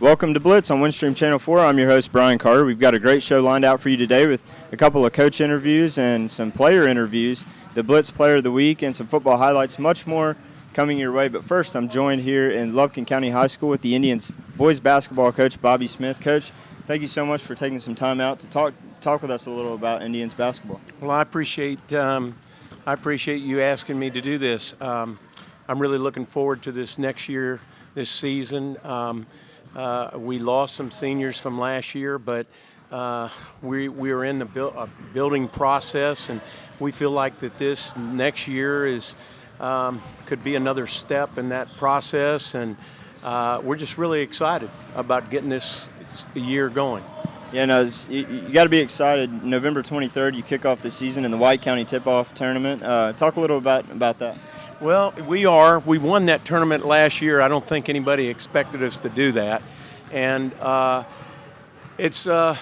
Welcome to Blitz on Windstream Channel 4. I'm your host, Brian Carter. We've got a great show lined out for you today with a couple of coach interviews and some player interviews, the Blitz Player of the Week, and some football highlights, much more coming your way. But first, I'm joined here in Lumpkin County High School with the Indians boys basketball coach, Bobby Smith. Coach, thank you so much for taking some time out to talk with us a little about Indians basketball. Well, I appreciate you asking me to do this. I'm really looking forward to this next year, this season. We lost some seniors from last year, but we are in the building process, and we feel like that this next year is could be another step in that process, and we're just really excited about getting this year going. Yeah, no, you got to be excited. November 23rd, you kick off the season in the White County Tip-Off Tournament. Talk a little about that. Well, we won that tournament last year. I don't think anybody expected us to do that, and it's a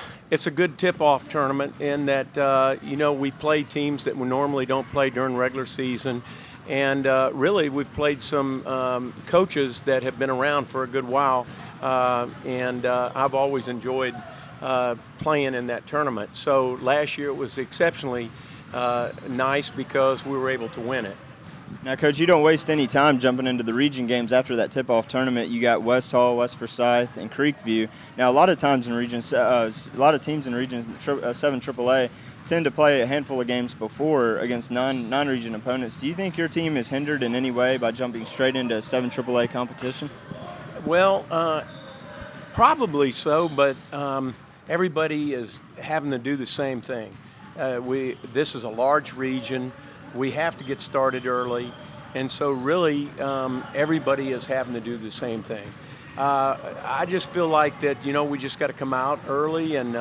good tip-off tournament in that we play teams that we normally don't play during regular season, and really we've played some coaches that have been around for a good while, and I've always enjoyed playing in that tournament. So last year it was exceptionally nice because we were able to win it. Now, Coach, you don't waste any time jumping into the region games after that tip-off tournament. You got West Hall, West Forsyth, and Creekview. Now, a lot of times in regions, a lot of teams in Region 7 AAA tend to play a handful of games before against non-region opponents. Do you think your team is hindered in any way by jumping straight into 7 AAA competition? Well, probably so, but everybody is having to do the same thing. This is a large region. We have to get started early, and so really everybody is having to do the same thing. I just feel like that, we just got to come out early and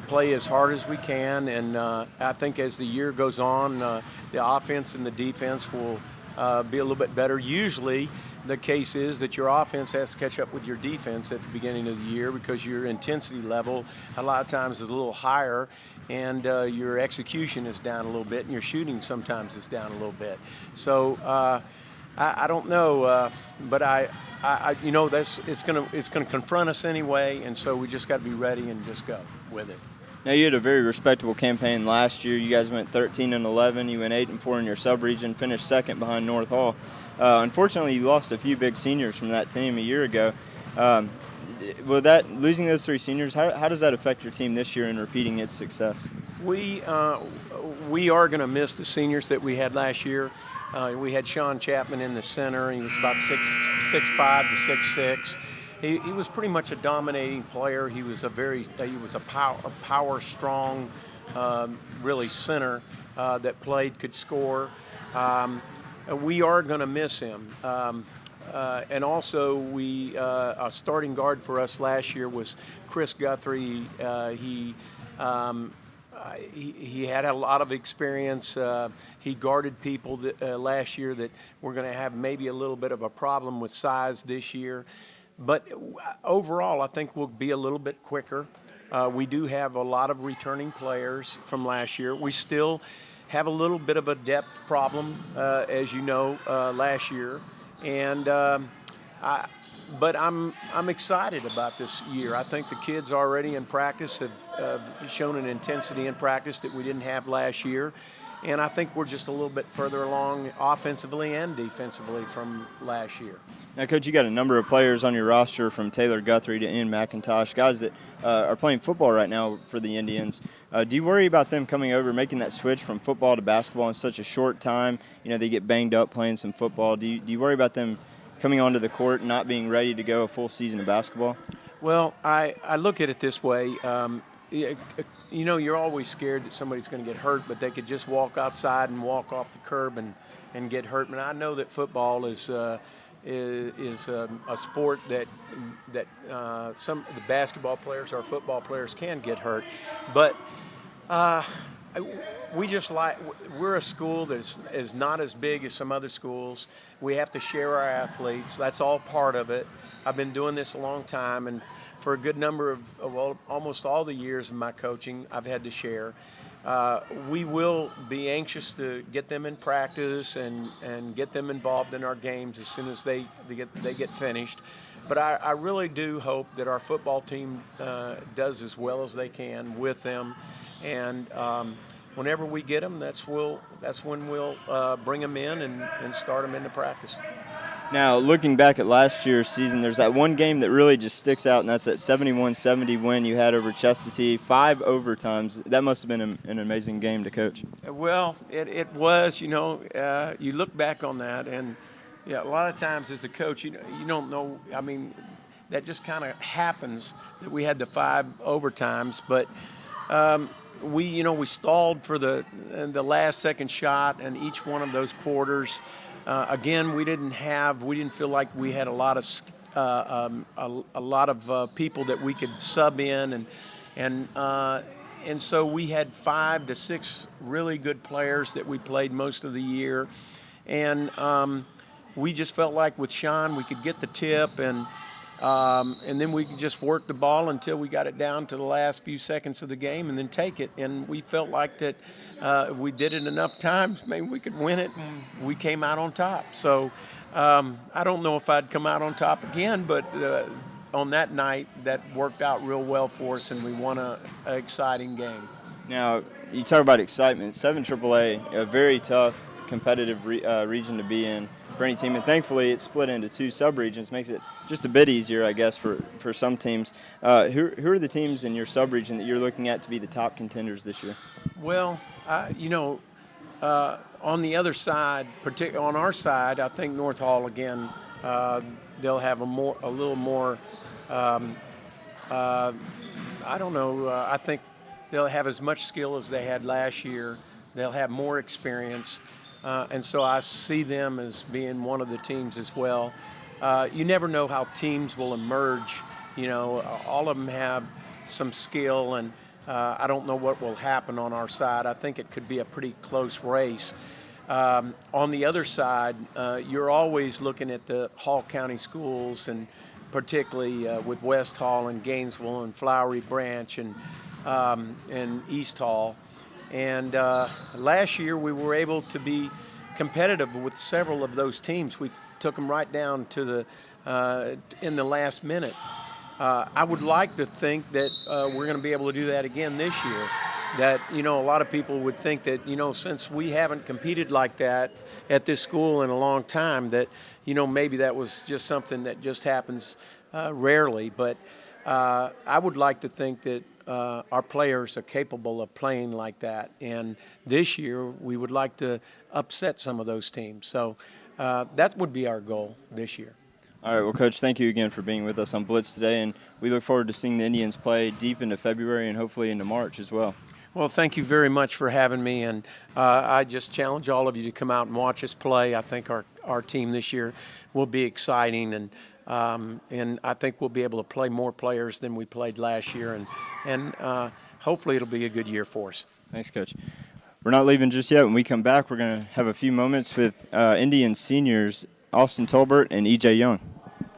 play as hard as we can, and I think as the year goes on, the offense and the defense will be a little bit better. Usually the case is that your offense has to catch up with your defense at the beginning of the year because your intensity level a lot of times is a little higher, and your execution is down a little bit, and your shooting sometimes is down a little bit. So I don't know, but it's gonna confront us anyway, and so we just got to be ready and just go with it. Now, you had a very respectable campaign last year. You guys went 13-11. You went 8-4 in your sub-region, finished second behind North Hall. Unfortunately, you lost a few big seniors from that team a year ago. Losing those 3 seniors, how does that affect your team this year in repeating its success? We are going to miss the seniors that we had last year. We had Sean Chapman in the center. He was about 6'5" to 6'6". He was pretty much a dominating player. He was a power strong, really center that could score. We are going to miss him. And also, a starting guard for us last year was Chris Guthrie. He had a lot of experience. He guarded people last year that we're going to have maybe a little bit of a problem with size this year. But overall, I think we'll be a little bit quicker. We do have a lot of returning players from last year. We still have a little bit of a depth problem, as you know, last year. And but I'm excited about this year. I think the kids already in practice have shown an intensity in practice that we didn't have last year. And I think we're just a little bit further along offensively and defensively from last year. Now, Coach, you got a number of players on your roster from Taylor Guthrie to Ian McIntosh, guys that are playing football right now for the Indians. Do you worry about them coming over, making that switch from football to basketball in such a short time? They get banged up playing some football. Do you worry about them coming onto the court and not being ready to go a full season of basketball? Well, I look at it this way. You're always scared that somebody's going to get hurt, but they could just walk outside and walk off the curb and get hurt. And I know that football is a sport that some of the basketball players or football players can get hurt, but we're a school that is not as big as some other schools. We have to share our athletes. That's all part of it. I've been doing this a long time, and for a good number of almost all the years of my coaching, I've had to share. We will be anxious to get them in practice and get them involved in our games as soon as they get finished. But I really do hope that our football team does as well as they can with them, and whenever we get them, that's when we'll bring them in and start them into practice. Now, looking back at last year's season, there's that one game that really just sticks out, and that's that 71-70 win you had over Chestatee, 5 overtimes. That must have been an amazing game to coach. Well, it was. You look back on that, and yeah, a lot of times as a coach, you don't know. I mean, that just kind of happens that we had the 5 overtimes, but we stalled for the last second shot in each one of those quarters. Again, we didn't feel like we had a lot of people that we could sub in, and so we had 5 to 6 really good players that we played most of the year, and we just felt like with Sean we could get the tip, and then we could just work the ball until we got it down to the last few seconds of the game and then take it. And we felt like that if we did it enough times, maybe we could win it, and we came out on top. So I don't know if I'd come out on top again, but on that night, that worked out real well for us, and we won an exciting game. Now, you talk about excitement. 7 AAA, a very tough, competitive region to be in for any team, and thankfully it's split into 2 sub-regions, makes it just a bit easier, I guess, for some teams. Who are the teams in your sub-region that you're looking at to be the top contenders this year? Well, on the other side, on our side, I think North Hall again. They'll have a little more. I don't know. I think they'll have as much skill as they had last year. They'll have more experience. And so I see them as being one of the teams as well. You never know how teams will emerge. All of them have some skill, and I don't know what will happen on our side. I think it could be a pretty close race. On the other side, you're always looking at the Hall County schools, and particularly with West Hall and Gainesville and Flowery Branch and East Hall. And last year we were able to be competitive with several of those teams. We took them right down to in the last minute. I would like to think that we're going to be able to do that again this year. That, a lot of people would think that, since we haven't competed like that at this school in a long time, that, maybe that was just something that just happens rarely. But I would like to think that our players are capable of playing like that. And this year, we would like to upset some of those teams. So that would be our goal this year. All right, well, Coach, thank you again for being with us on Blitz today, and we look forward to seeing the Indians play deep into February and hopefully into March as well. Well, thank you very much for having me, and I just challenge all of you to come out and watch us play. I think our team this year will be exciting, and I think we'll be able to play more players than we played last year, and hopefully it'll be a good year for us. Thanks, Coach. We're not leaving just yet. When we come back, we're going to have a few moments with Indians seniors Austin Tolbert and E.J. Young.